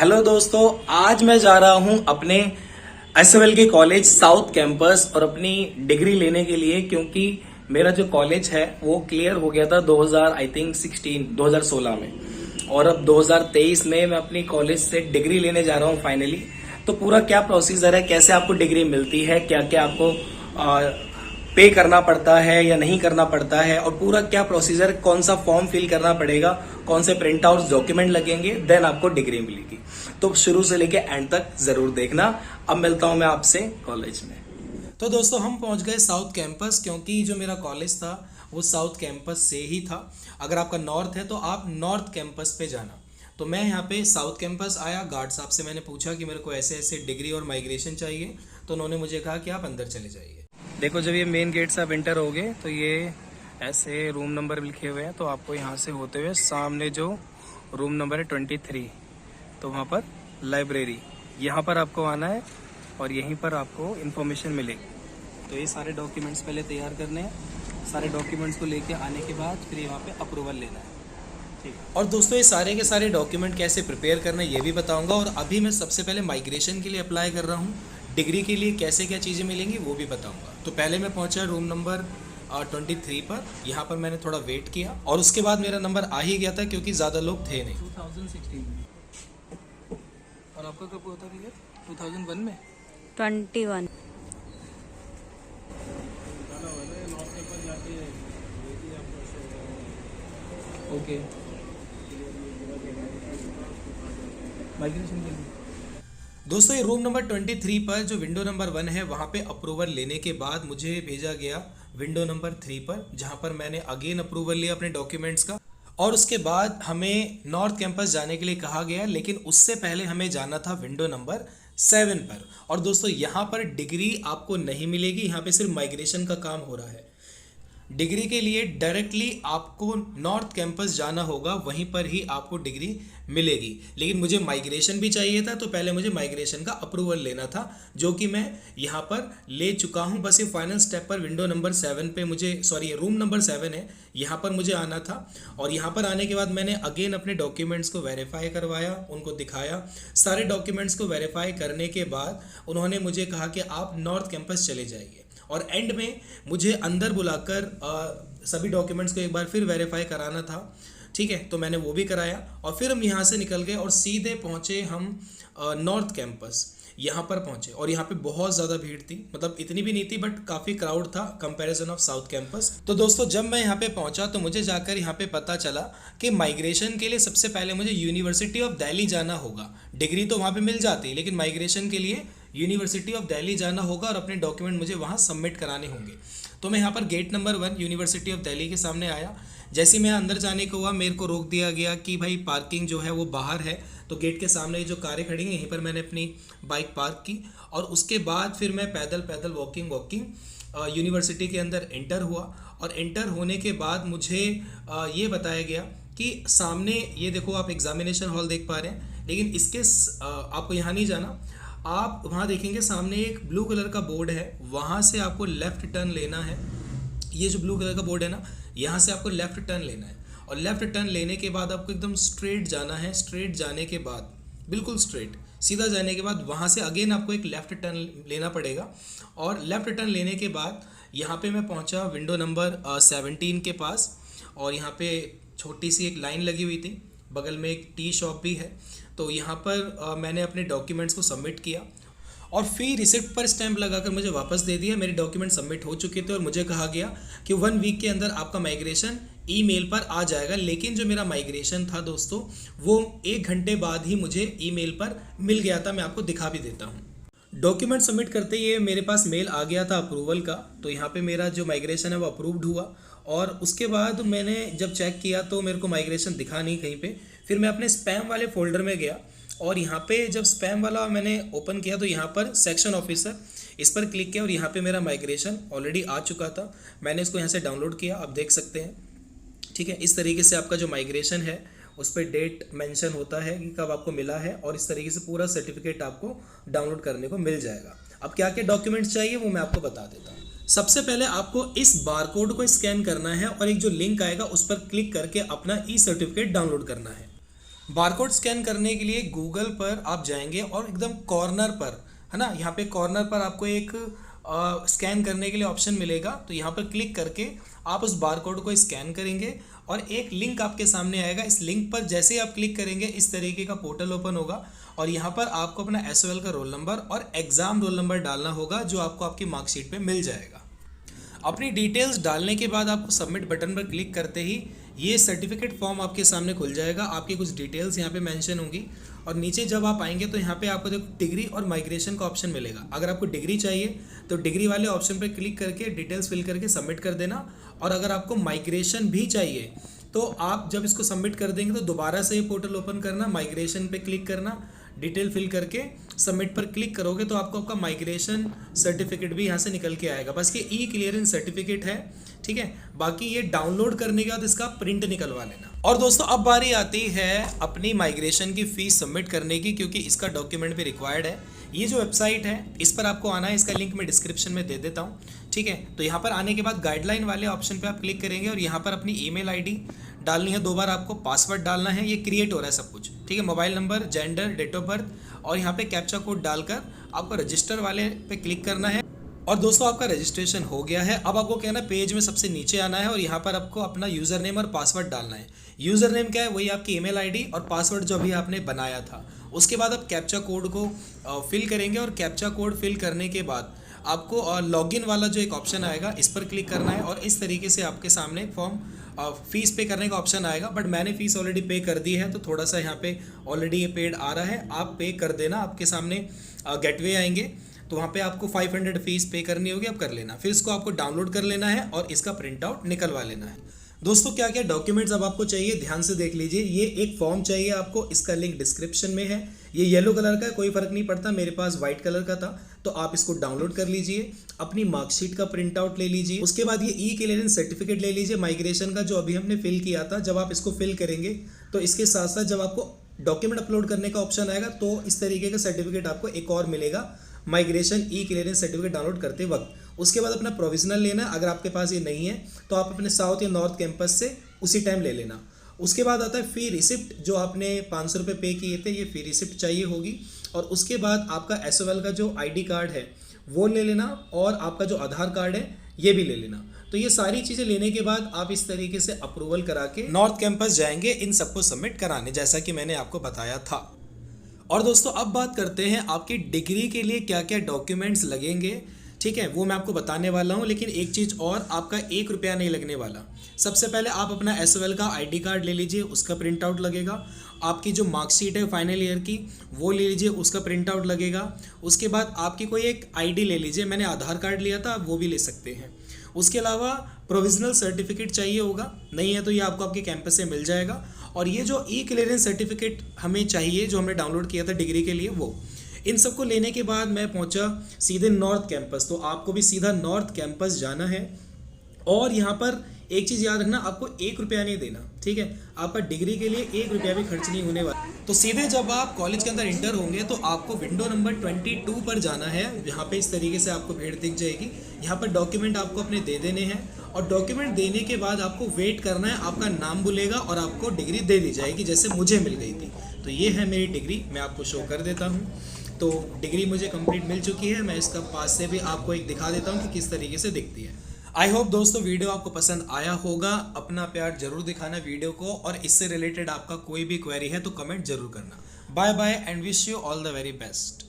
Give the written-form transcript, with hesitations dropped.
Hello दोस्तों, आज मैं जा रहा हूं अपने एसएफएल के कॉलेज साउथ कैंपस और अपनी डिग्री लेने के लिए, क्योंकि मेरा जो कॉलेज है वो क्लियर हो गया था 2016 में, और अब 2023 में मैं अपनी कॉलेज से डिग्री लेने जा रहा हूं फाइनली। तो पूरा क्या प्रोसीजर है, कैसे आपको डिग्री मिलती है, क्या क्या आपको पे करना पड़ता है या नहीं करना पड़ता है, और पूरा क्या प्रोसीजर, कौन सा फॉर्म फिल करना पड़ेगा, कौन से प्रिंट आउट डॉक्यूमेंट लगेंगे, देन आपको डिग्री मिलेगी। तो शुरू से लेके एंड तक जरूर देखना। अब मिलता हूं मैं आपसे कॉलेज में। तो दोस्तों, हम पहुंच गए साउथ कैंपस, क्योंकि जो मेरा कॉलेज था वो साउथ कैंपस से ही था। अगर आपका नॉर्थ है तो आप नॉर्थ कैंपस पे जाना। तो मैं यहाँ पे साउथ कैंपस आया, गार्ड साहब से मैंने पूछा कि मेरे को ऐसे ऐसे डिग्री और माइग्रेशन चाहिए, तो उन्होंने मुझे कहा कि आप अंदर चले जाइए। देखो, जब ये मेन गेट से आप एंटर होगे तो ये ऐसे रूम नंबर लिखे हुए हैं, तो आपको यहाँ से होते हुए सामने जो रूम नंबर है 23, तो वहाँ पर लाइब्रेरी, यहाँ पर आपको आना है और यहीं पर आपको इन्फॉर्मेशन मिलेगी। तो ये सारे डॉक्यूमेंट्स पहले तैयार करने हैं। सारे डॉक्यूमेंट्स को लेके आने के बाद फिर यहाँ पे अप्रूवल लेना है, ठीक है। और दोस्तों, ये सारे के सारे डॉक्यूमेंट कैसे प्रिपेयर करना है ये भी बताऊंगा। और अभी मैं सबसे पहले माइग्रेशन के लिए अप्लाई कर रहा हूँ, डिग्री के लिए कैसे क्या चीज़ें मिलेंगी वो भी बताऊंगा। तो पहले मैं पहुंचा रूम नंबर 23 पर। यहाँ पर मैंने थोड़ा वेट किया और उसके बाद मेरा नंबर आ ही गया था, क्योंकि ज़्यादा लोग थे नहीं। 2016 में। और आपका कब हुआ था क्लियर? 2001 में। 21। ओके, माइग्रेशन के लिए। दोस्तों, ये रूम नंबर 23 पर जो विंडो नंबर 1 है वहाँ पे अप्रूवल लेने के बाद मुझे भेजा गया विंडो नंबर 3 पर, जहाँ पर मैंने अगेन अप्रूवल लिया अपने डॉक्यूमेंट्स का। और उसके बाद हमें नॉर्थ कैंपस जाने के लिए कहा गया, लेकिन उससे पहले हमें जाना था विंडो नंबर 7 पर। और दोस्तों, यहाँ पर डिग्री आपको नहीं मिलेगी, यहाँ पे सिर्फ माइग्रेशन का काम हो रहा है। डिग्री के लिए डायरेक्टली आपको नॉर्थ कैंपस जाना होगा, वहीं पर ही आपको डिग्री मिलेगी। लेकिन मुझे माइग्रेशन भी चाहिए था, तो पहले मुझे माइग्रेशन का अप्रूवल लेना था, जो कि मैं यहाँ पर ले चुका हूँ। बस ये फाइनल स्टेप पर विंडो नंबर 7 पे मुझे, सॉरी ये रूम नंबर 7 है, यहाँ पर मुझे आना था। और यहाँ पर आने के बाद मैंने अगेन अपने डॉक्यूमेंट्स को वेरीफाई करवाया, उनको दिखाया। सारे डॉक्यूमेंट्स को वेरीफाई करने के बाद उन्होंने मुझे कहा कि आप नॉर्थ कैंपस चले जाइए। और एंड में मुझे अंदर बुलाकर सभी डॉक्यूमेंट्स को एक बार फिर वेरीफाई कराना था, ठीक है। तो मैंने वो भी कराया और फिर हम यहाँ से निकल गए और सीधे पहुँचे हम नॉर्थ कैंपस। यहाँ पर पहुँचे और यहाँ पे बहुत ज़्यादा भीड़ थी, मतलब इतनी भी नहीं थी बट काफ़ी क्राउड था कंपैरिजन ऑफ साउथ कैंपस। तो दोस्तों, जब मैं यहाँ पे पहुँचा तो मुझे जाकर यहाँ पे पता चला कि माइग्रेशन के लिए सबसे पहले मुझे यूनिवर्सिटी ऑफ दिल्ली जाना होगा। डिग्री तो वहाँ पे मिल जाती, लेकिन माइग्रेशन के लिए यूनिवर्सिटी ऑफ दिल्ली जाना होगा और अपने डॉक्यूमेंट मुझे वहाँ सबमिट कराने होंगे। तो मैं यहाँ पर gate number 1 university of Delhi के सामने आया। जैसे मैं अंदर जाने को हुआ, मेरे को रोक दिया गया कि भाई पार्किंग जो है वो बाहर है। तो गेट के सामने जो कारें खड़ी हैं, यहीं पर मैंने अपनी बाइक पार्क की और उसके बाद फिर मैं पैदल वॉकिंग यूनिवर्सिटी के अंदर एंटर हुआ। और एंटर होने के बाद मुझे ये बताया गया कि सामने ये देखो, आप एग्जामिनेशन हॉल देख पा रहे हैं, लेकिन इसके आपको यहाँ नहीं जाना। आप वहाँ देखेंगे सामने एक ब्लू कलर का बोर्ड है, वहाँ से आपको लेफ़्ट टर्न लेना है। ये जो ब्लू कलर का बोर्ड है ना, यहाँ से आपको लेफ़्ट टर्न लेना है। और लेफ़्ट टर्न लेने के बाद आपको एकदम स्ट्रेट जाना है। स्ट्रेट जाने के बाद, बिल्कुल स्ट्रेट सीधा जाने के बाद वहाँ से अगेन आपको एक लेफ़्ट टर्न लेना पड़ेगा। और लेफ़्ट टर्न लेने के बाद यहाँ पे मैं पहुँचा विंडो नंबर 17 के पास। और यहाँ पे छोटी सी एक लाइन लगी हुई थी, बगल में एक टी शॉप भी है। तो यहाँ पर मैंने अपने डॉक्यूमेंट्स को सबमिट किया और फिर रिसिप्ट पर स्टैंप लगाकर मुझे वापस दे दिया। मेरे डॉक्यूमेंट सबमिट हो चुके थे और मुझे कहा गया कि 1 वीक के अंदर आपका माइग्रेशन ईमेल पर आ जाएगा। लेकिन जो मेरा माइग्रेशन था दोस्तों, वो 1 घंटे बाद ही मुझे ईमेल पर मिल गया था। मैं आपको दिखा भी देता हूँ। डॉक्यूमेंट सबमिट करते ही मेरे पास मेल आ गया था अप्रूवल का। तो यहाँ पे मेरा जो माइग्रेशन है वो अप्रूव्ड हुआ। और उसके बाद मैंने जब चेक किया तो मेरे को माइग्रेशन दिखा नहीं कहीं पे। फिर मैं अपने स्पैम वाले फोल्डर में गया और यहाँ पे जब स्पैम वाला मैंने ओपन किया तो यहाँ पर सेक्शन ऑफिसर, इस पर क्लिक किया और यहाँ पे मेरा माइग्रेशन ऑलरेडी आ चुका था। मैंने इसको यहाँ से डाउनलोड किया, आप देख सकते हैं, ठीक है। इस तरीके से आपका जो माइग्रेशन है उस पर डेट मेंशन होता है कि कब आपको मिला है, और इस तरीके से पूरा सर्टिफिकेट आपको डाउनलोड करने को मिल जाएगा। अब क्या क्या डॉक्यूमेंट्स चाहिए वो मैं आपको बता देता हूँ। सबसे पहले आपको इस बारकोड को स्कैन करना है और एक जो लिंक आएगा उस पर क्लिक करके अपना ई सर्टिफिकेट डाउनलोड करना है। बारकोड स्कैन करने के लिए गूगल पर आप जाएंगे और एकदम कॉर्नर पर, है ना, यहाँ पे कॉर्नर पर आपको एक स्कैन करने के लिए ऑप्शन मिलेगा। तो यहाँ पर क्लिक करके आप उस बारकोड को स्कैन करेंगे और एक लिंक आपके सामने आएगा। इस लिंक पर जैसे ही आप क्लिक करेंगे इस तरीके का पोर्टल ओपन होगा और यहाँ पर आपको अपना एसओएल का रोल नंबर और एग्ज़ाम रोल नंबर डालना होगा, जो आपको आपकी मार्कशीट पे मिल जाएगा। अपनी डिटेल्स डालने के बाद आपको सबमिट बटन पर क्लिक करते ही ये सर्टिफिकेट फॉर्म आपके सामने खुल जाएगा। आपकी कुछ डिटेल्स यहाँ पे मेंशन होंगी और नीचे जब आप आएंगे तो यहाँ पे आपको देखो डिग्री और माइग्रेशन का ऑप्शन मिलेगा। अगर आपको डिग्री चाहिए तो डिग्री वाले ऑप्शन पर क्लिक करके डिटेल्स फिल करके सबमिट कर देना, और अगर आपको माइग्रेशन भी चाहिए तो आप जब इसको सबमिट कर देंगे तो दोबारा से ये पोर्टल ओपन करना, माइग्रेशन पे क्लिक करना, डिटेल फिल करके सबमिट पर क्लिक करोगे तो आपको आपका माइग्रेशन सर्टिफिकेट भी यहाँ से निकल के आएगा। बस ये ई क्लियरेंस सर्टिफिकेट है, ठीक है। बाकी ये डाउनलोड करने के बाद इसका प्रिंट निकलवा लेना। और दोस्तों अब बारी आती है अपनी माइग्रेशन की फ़ीस सबमिट करने की, क्योंकि इसका डॉक्यूमेंट भी रिक्वायर्ड है। ये जो वेबसाइट है इस पर आपको आना है, इसका लिंक मैं डिस्क्रिप्शन में दे देता हूँ, ठीक है। तो यहाँ पर आने के बाद गाइडलाइन वाले ऑप्शन पे आप क्लिक करेंगे और यहाँ पर अपनी ईमेल आईडी डालनी है, 2 बार आपको पासवर्ड डालना है। ये क्रिएट हो रहा है सब कुछ, ठीक है। Mobile number, gender, date of birth और यहाँ पे कैप्चा कोड डालकर आपको रजिस्टर वाले पे क्लिक करना है। और दोस्तों आपका रजिस्ट्रेशन हो गया है। अब आपको क्या है ना, पेज में सबसे नीचे आना है और यहाँ पर आपको अपना यूज़र नेम और पासवर्ड डालना है। यूज़र नेम क्या है, वही आपकी ईमेल आईडी, और पासवर्ड जो अभी आपने बनाया था। उसके बाद आप कैप्चा कोड को फिल करेंगे और कैप्चा कोड फिल करने के बाद आपको लॉगिन वाला जो एक ऑप्शन आएगा इस पर क्लिक करना है और इस तरीके से आपके सामने फॉर्म फीस पे करने का ऑप्शन आएगा। बट मैंने फ़ीस ऑलरेडी पे कर दी है तो थोड़ा सा यहाँ पे ऑलरेडी ये पेड आ रहा है, आप पे कर देना। आपके सामने गेटवे आएंगे तो वहाँ पे आपको 500 फीस पे करनी होगी, आप कर लेना। फिर इसको आपको डाउनलोड कर लेना है और इसका प्रिंट आउट निकलवा लेना है। दोस्तों क्या क्या डॉक्यूमेंट्स अब आपको चाहिए ध्यान से देख लीजिए। ये एक फॉर्म चाहिए आपको, इसका लिंक डिस्क्रिप्शन में है। ये येलो कलर का है, कोई फ़र्क नहीं पड़ता, मेरे पास वाइट कलर का था तो आप इसको डाउनलोड कर लीजिए। अपनी मार्कशीट का प्रिंट आउट ले लीजिए। उसके बाद ये ई क्लियरेंस सर्टिफिकेट ले लीजिए माइग्रेशन का, जो अभी हमने फिल किया था। जब आप इसको फिल करेंगे तो इसके साथ साथ जब आपको डॉक्यूमेंट अपलोड करने का ऑप्शन आएगा तो इस तरीके का सर्टिफिकेट आपको एक और मिलेगा, माइग्रेशन ई क्लियरेंस सर्टिफिकेट डाउनलोड करते वक्त। उसके बाद अपना प्रोविजनल लेना, अगर आपके पास ये नहीं है तो आप अपने साउथ या नॉर्थ कैंपस से उसी टाइम ले लेना। उसके बाद आता है फी रिसिप्ट, जो आपने 500 रुपये पे किए थे, ये फी रिसिप्ट चाहिए होगी। और उसके बाद आपका एसओएल का जो आईडी कार्ड है वो ले लेना और आपका जो आधार कार्ड है ये भी ले लेना। तो ये सारी चीज़ें लेने के बाद आप इस तरीके से अप्रूवल करा के नॉर्थ कैंपस जाएंगे इन सबको सबमिट कराने, जैसा कि मैंने आपको बताया था। और दोस्तों अब बात करते हैं आपकी डिग्री के लिए क्या क्या डॉक्यूमेंट्स लगेंगे, ठीक है, वो मैं आपको बताने वाला हूँ। लेकिन एक चीज़ और, आपका 1 रुपया नहीं लगने वाला। सबसे पहले आप अपना एसओएल का आईडी कार्ड ले लीजिए, उसका प्रिंट आउट लगेगा। आपकी जो मार्कशीट है फाइनल ईयर की वो ले लीजिए, उसका प्रिंट आउट लगेगा। उसके बाद आपकी कोई एक आईडी ले लीजिए, मैंने आधार कार्ड लिया था, वो भी ले सकते हैं। उसके अलावा प्रोविजनल सर्टिफिकेट चाहिए होगा, नहीं है तो ये आपको आपके कैंपस से मिल जाएगा। और ये जो ई क्लियरेंस सर्टिफिकेट हमें चाहिए, जो हमने डाउनलोड किया था डिग्री के लिए, वो इन सबको लेने के बाद मैं पहुंचा सीधे नॉर्थ कैंपस। तो आपको भी सीधा नॉर्थ कैंपस जाना है। और यहाँ पर एक चीज़ याद रखना, आपको 1 रुपया नहीं देना, ठीक है। आपका डिग्री के लिए 1 रुपया भी खर्च नहीं होने वाला। तो सीधे जब आप कॉलेज के अंदर इंटर होंगे तो आपको विंडो नंबर 22 पर जाना है। यहाँ पे इस तरीके से आपको भीड़ दिख जाएगी। यहाँ पर डॉक्यूमेंट आपको अपने दे देने हैं और डॉक्यूमेंट देने के बाद आपको वेट करना है, आपका नाम बोलेगा और आपको डिग्री दे दी जाएगी, जैसे मुझे मिल गई थी। तो ये है मेरी डिग्री, मैं आपको शो कर देता हूँ। तो डिग्री मुझे कंप्लीट मिल चुकी है। मैं इसका पास से भी आपको एक दिखा देता हूँ कि किस तरीके से दिखती है। आई होप दोस्तों वीडियो आपको पसंद आया होगा। अपना प्यार जरूर दिखाना वीडियो को, और इससे रिलेटेड आपका कोई भी क्वेरी है तो कमेंट जरूर करना। Bye bye and wish you all the very best.